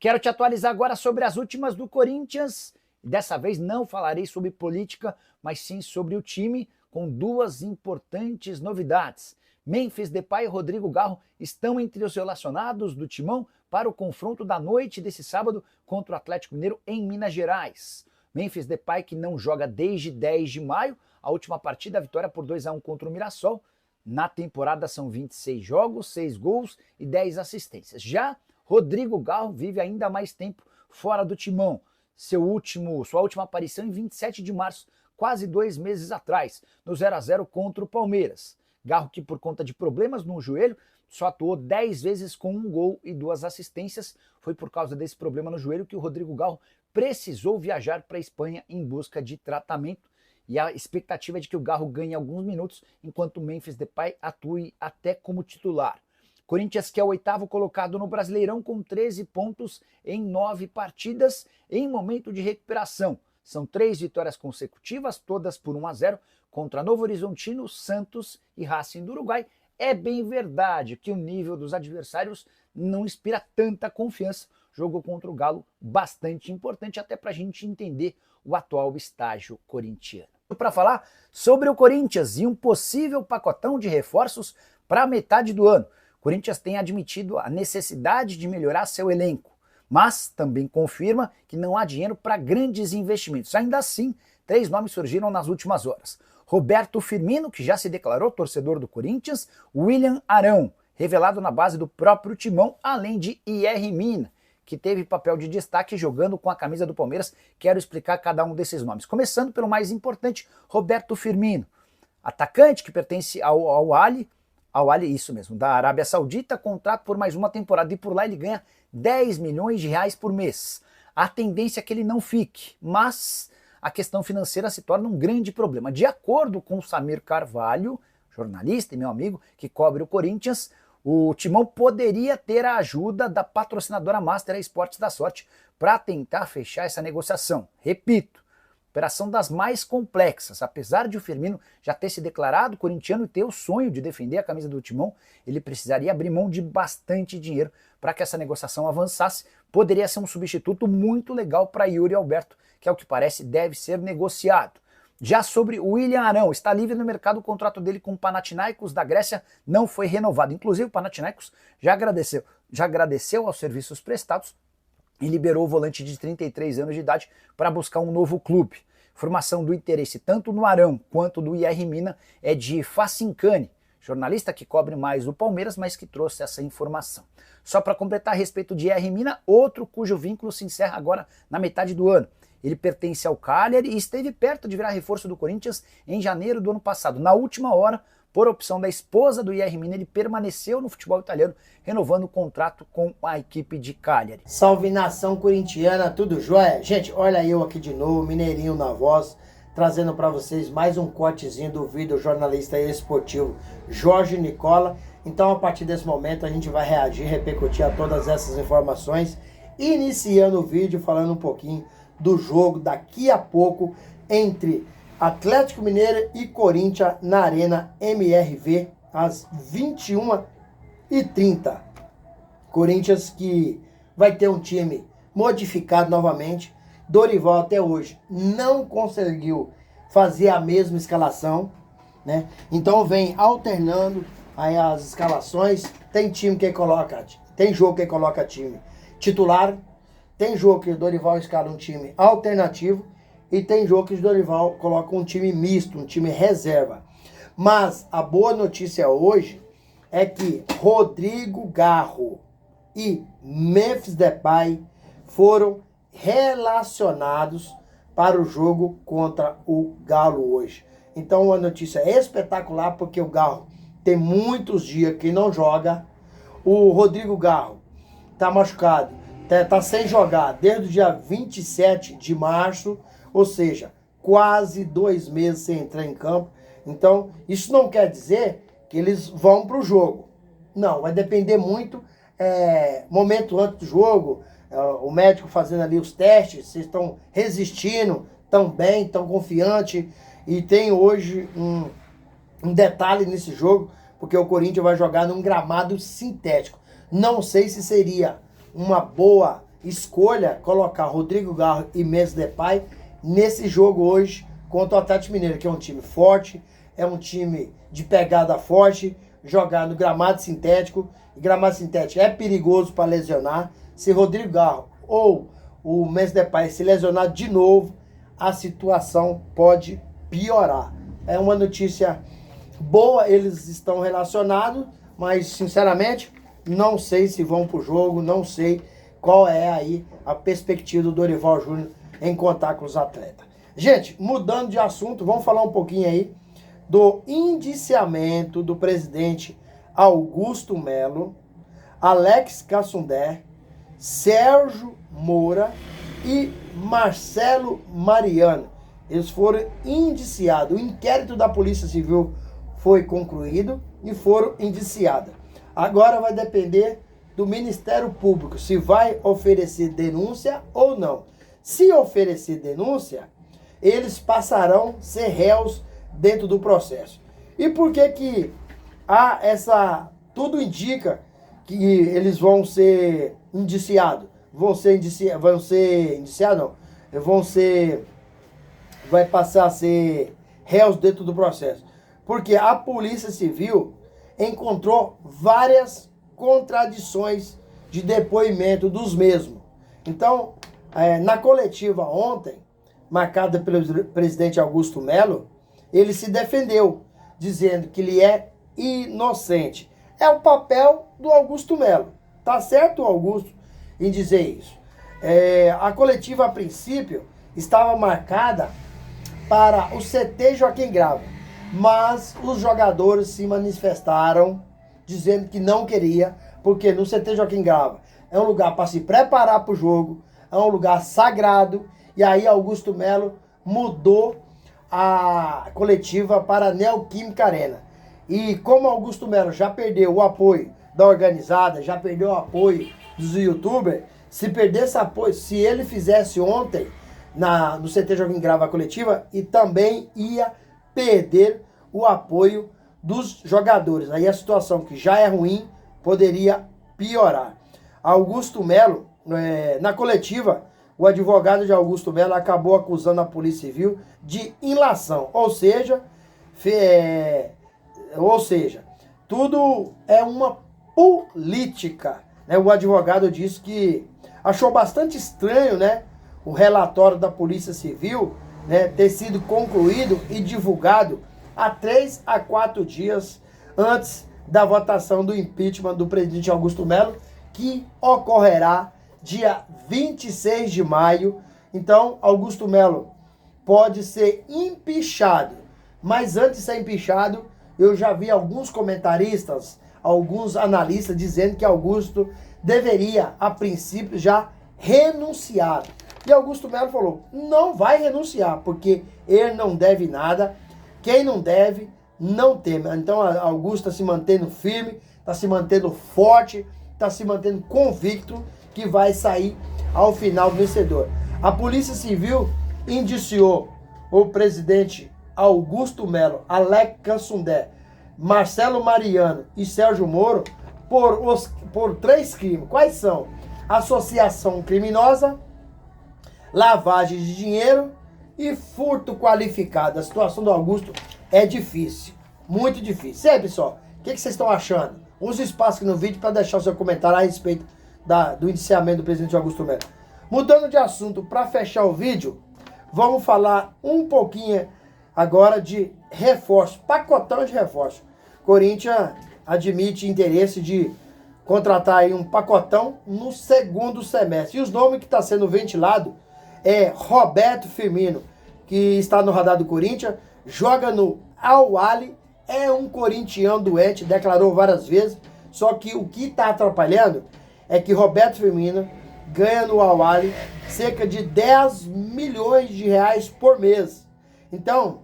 Quero te atualizar agora sobre as últimas do Corinthians. Dessa vez não falarei sobre política, mas sim sobre o time, com duas importantes novidades. Memphis Depay e Rodrigo Garro estão entre os relacionados do Timão para o confronto da noite desse sábado contra o Atlético Mineiro em Minas Gerais. Memphis Depay, que não joga desde 10 de maio, a última partida, a vitória por 2-1 contra o Mirassol. Na temporada são 26 jogos, 6 gols e 10 assistências. Já Rodrigo Garro vive ainda mais tempo fora do Timão. Sua última aparição em 27 de março, quase 2 meses atrás, no 0-0 contra o Palmeiras. Garro, que por conta de problemas no joelho, só atuou 10 vezes com 1 gol e 2 assistências. Foi por causa desse problema no joelho que o Rodrigo Garro precisou viajar para a Espanha em busca de tratamento. E a expectativa é de que o Garro ganhe alguns minutos, enquanto o Memphis Depay atue até como titular. Corinthians, que é o 8º colocado no Brasileirão, com 13 pontos em 9 partidas, em momento de recuperação. São 3 vitórias consecutivas, todas por 1-0, contra Novo Horizontino, Santos e Racing do Uruguai. É bem verdade que o nível dos adversários não inspira tanta confiança. Jogo contra o Galo bastante importante, até para a gente entender o atual estágio corintiano. Para falar sobre o Corinthians e um possível pacotão de reforços para a metade do ano. O Corinthians tem admitido a necessidade de melhorar seu elenco, mas também confirma que não há dinheiro para grandes investimentos. Ainda assim, 3 nomes surgiram nas últimas horas. Roberto Firmino, que já se declarou torcedor do Corinthians, William Arão, revelado na base do próprio Timão, além de Yerry Mina, que teve papel de destaque jogando com a camisa do Palmeiras. Quero explicar cada um desses nomes. Começando pelo mais importante, Roberto Firmino, atacante que pertence ao Ali, isso mesmo, da Arábia Saudita, contrato por mais uma temporada, e por lá ele ganha 10 milhões de reais por mês. A tendência é que ele não fique, mas a questão financeira se torna um grande problema. De acordo com o Samir Carvalho, jornalista e meu amigo que cobre o Corinthians, o Timão poderia ter a ajuda da patrocinadora Master Esportes da Sorte para tentar fechar essa negociação. Repito, operação das mais complexas. Apesar de o Firmino já ter se declarado corintiano e ter o sonho de defender a camisa do Timão, ele precisaria abrir mão de bastante dinheiro para que essa negociação avançasse. Poderia ser um substituto muito legal para Yuri Alberto, que, ao que parece, deve ser negociado. Já sobre o William Arão, está livre no mercado, o contrato dele com o Panathinaikos da Grécia não foi renovado. Inclusive o Panathinaikos já agradeceu aos serviços prestados e liberou o volante de 33 anos de idade para buscar um novo clube. Informação do interesse tanto no Arão quanto do Yerry Mina é de Facincani, jornalista que cobre mais o Palmeiras, mas que trouxe essa informação. Só para completar a respeito de Yerry Mina, outro cujo vínculo se encerra agora na metade do ano. Ele pertence ao Cagliari e esteve perto de virar reforço do Corinthians em janeiro do ano passado. Na última hora, por opção da esposa do Yerry Mina, ele permaneceu no futebol italiano, renovando o contrato com a equipe de Cagliari. Salve nação corintiana, tudo jóia? Gente, olha eu aqui de novo, Mineirinho na voz, trazendo para vocês mais um cortezinho do vídeo jornalista esportivo Jorge Nicola. Então, a partir desse momento, a gente vai reagir, repercutir a todas essas informações, iniciando o vídeo falando um pouquinho do jogo daqui a pouco entre Atlético Mineiro e Corinthians na Arena MRV às 21h30. Corinthians que vai ter um time modificado novamente. Dorival até hoje não conseguiu fazer a mesma escalação, né? Então vem alternando aí as escalações. Tem jogo que coloca time titular. Tem jogo que o Dorival escala um time alternativo e tem jogo que o Dorival coloca um time misto, um time reserva. Mas a boa notícia hoje é que Rodrigo Garro e Memphis Depay foram relacionados para o jogo contra o Galo hoje. Então uma notícia espetacular, porque o Garro tem muitos dias que não joga. O Rodrigo Garro está machucado. Está sem jogar desde o dia 27 de março, ou seja, quase 2 meses sem entrar em campo. Então, isso não quer dizer que eles vão para o jogo. Não, vai depender muito, momento antes do jogo, o médico fazendo ali os testes, vocês estão resistindo, estão bem, estão confiantes. E tem hoje um detalhe nesse jogo, porque o Corinthians vai jogar num gramado sintético. Não sei se seria uma boa escolha colocar Rodrigo Garro e Memphis Depay nesse jogo hoje contra o Atlético Mineiro, que é um time forte, é um time de pegada forte, jogar no gramado sintético. E gramado sintético é perigoso para lesionar. Se Rodrigo Garro ou o Memphis Depay se lesionar de novo, a situação pode piorar. É uma notícia boa, eles estão relacionados, mas sinceramente não sei se vão para o jogo, não sei qual é aí a perspectiva do Dorival Júnior em contar com os atletas. Gente, mudando de assunto, vamos falar um pouquinho aí do indiciamento do presidente Augusto Melo, Alex Cassundé, Sérgio Moura e Marcelo Mariano. Eles foram indiciados. O inquérito da Polícia Civil foi concluído e foram indiciados. Agora vai depender do Ministério Público se vai oferecer denúncia ou não. Se oferecer denúncia, eles passarão a ser réus dentro do processo. E por que há essa... Tudo indica que eles vão ser indiciados. Vai passar a ser réus dentro do processo. Porque a Polícia Civil encontrou várias contradições de depoimento dos mesmos. Então, na coletiva ontem, marcada pelo presidente Augusto Melo, ele se defendeu, dizendo que ele é inocente. É o papel do Augusto Melo. Tá certo, Augusto, em dizer isso. A coletiva, a princípio, estava marcada para o CT Joaquim Grava, mas os jogadores se manifestaram dizendo que não queria, porque no CT Joaquim Grava é um lugar para se preparar para o jogo, é um lugar sagrado, e aí Augusto Melo mudou a coletiva para a Neoquímica Arena. E como Augusto Melo já perdeu o apoio da organizada, já perdeu o apoio dos youtubers, se perdesse apoio, se ele fizesse ontem no CT Joaquim Grava a coletiva, e também ia perder o apoio dos jogadores. Aí a situação que já é ruim poderia piorar. Augusto Melo, na coletiva, o advogado de Augusto Melo acabou acusando a Polícia Civil de ilação, ou seja, tudo é uma política. Né? O advogado disse que achou bastante estranho, né, o relatório da Polícia Civil, né, ter sido concluído e divulgado há 3 a 4 dias antes da votação do impeachment do presidente Augusto Melo, que ocorrerá dia 26 de maio. Então, Augusto Melo pode ser empichado. Mas antes de ser empichado, eu já vi alguns comentaristas, alguns analistas dizendo que Augusto deveria, a princípio, já renunciar. E Augusto Melo falou, não vai renunciar, porque ele não deve nada. Quem não deve, não teme. Então, Augusto está se mantendo firme, está se mantendo forte, está se mantendo convicto que vai sair ao final vencedor. A Polícia Civil indiciou o presidente Augusto Melo, Alex Cassundé, Marcelo Mariano e Sérgio Moro por 3 crimes. Quais são? Associação criminosa, lavagem de dinheiro e furto qualificado. A situação do Augusto é difícil, muito difícil. E aí, pessoal, o que vocês estão achando? Use o espaço aqui no vídeo para deixar o seu comentário a respeito do indiciamento do presidente Augusto Melo. Mudando de assunto, para fechar o vídeo, vamos falar um pouquinho agora de reforço, pacotão de reforço. Corinthians admite interesse de contratar aí um pacotão no segundo semestre. E os nomes que estão sendo ventilados é Roberto Firmino, que está no radar do Corinthians, joga no Al-Ahly, é um corintiano doente, declarou várias vezes, só que o que está atrapalhando é que Roberto Firmino ganha no Al-Ahly cerca de 10 milhões de reais por mês. Então,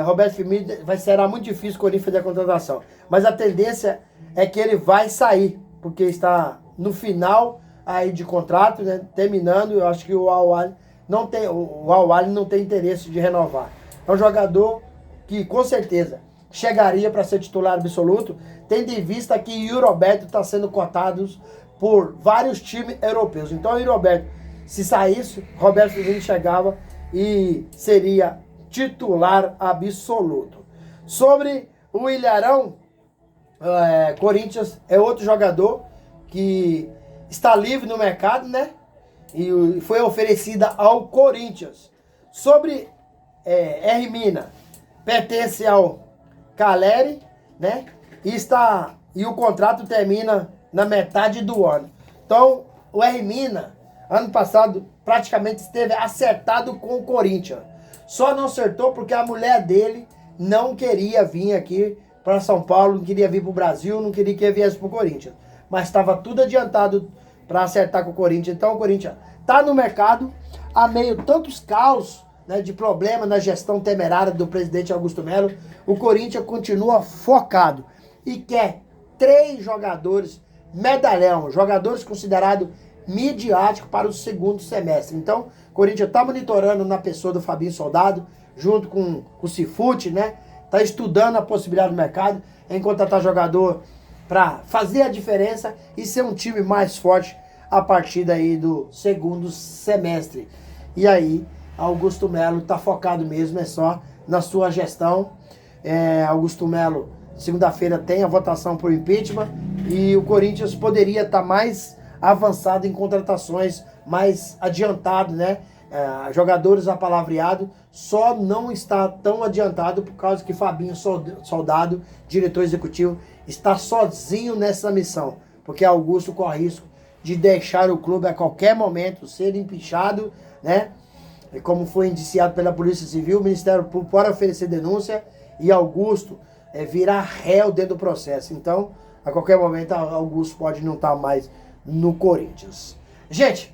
Roberto Firmino será muito difícil o Corinthians fazer a contratação. Mas a tendência é que ele vai sair, porque está no final aí de contrato, né, terminando. Eu acho que o Al-Ahly não tem interesse de renovar. É um jogador que com certeza chegaria para ser titular absoluto, tendo em vista que o Roberto está sendo cotado por vários times europeus. Então, o Roberto, se saísse, Roberto Firmino chegava e seria titular absoluto. Sobre o Ilharão, Corinthians é outro jogador que está livre no mercado, né? E foi oferecida ao Corinthians. Sobre Hermina, pertence ao Caleri, né? E o contrato termina na metade do ano. Então, o Hermina, ano passado, praticamente esteve acertado com o Corinthians. Só não acertou porque a mulher dele não queria vir aqui para São Paulo, não queria vir para o Brasil, não queria que ele viesse para o Corinthians. Mas estava tudo adiantado para acertar com o Corinthians. Então o Corinthians está no mercado, a meio tantos caos, né, de problema na gestão temerária do presidente Augusto Melo. O Corinthians continua focado e quer 3 jogadores medalhão, jogadores considerados midiáticos para o segundo semestre. Então o Corinthians está monitorando na pessoa do Fabinho Soldado, junto com o Cifute, né? Está estudando a possibilidade do mercado em contratar jogador para fazer a diferença e ser um time mais forte a partir daí do segundo semestre. E aí, Augusto Melo está focado mesmo, é só na sua gestão. Augusto Melo, segunda-feira, tem a votação por impeachment e o Corinthians poderia estar mais avançado em contratações, mais adiantado, né? Jogadores apalavreados, só não está tão adiantado por causa que Fabinho Soldado, diretor executivo, está sozinho nessa missão, porque Augusto corre risco de deixar o clube a qualquer momento, ser empichado, né? Como foi indiciado pela Polícia Civil, o Ministério Público pode oferecer denúncia e Augusto virar réu dentro do processo. Então, a qualquer momento, Augusto pode não estar mais no Corinthians. Gente,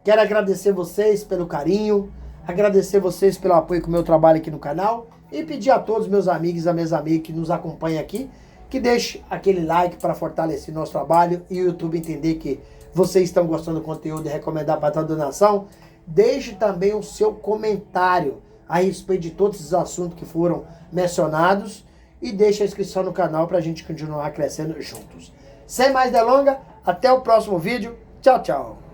quero agradecer vocês pelo carinho, agradecer vocês pelo apoio com o meu trabalho aqui no canal e pedir a todos meus amigos e as minhas amigas que nos acompanham aqui, que deixe aquele like para fortalecer nosso trabalho e o YouTube entender que vocês estão gostando do conteúdo e recomendar para toda a nação. Deixe também o seu comentário a respeito de todos esses assuntos que foram mencionados e deixe a inscrição no canal para a gente continuar crescendo juntos. Sem mais delongas, até o próximo vídeo. Tchau, tchau.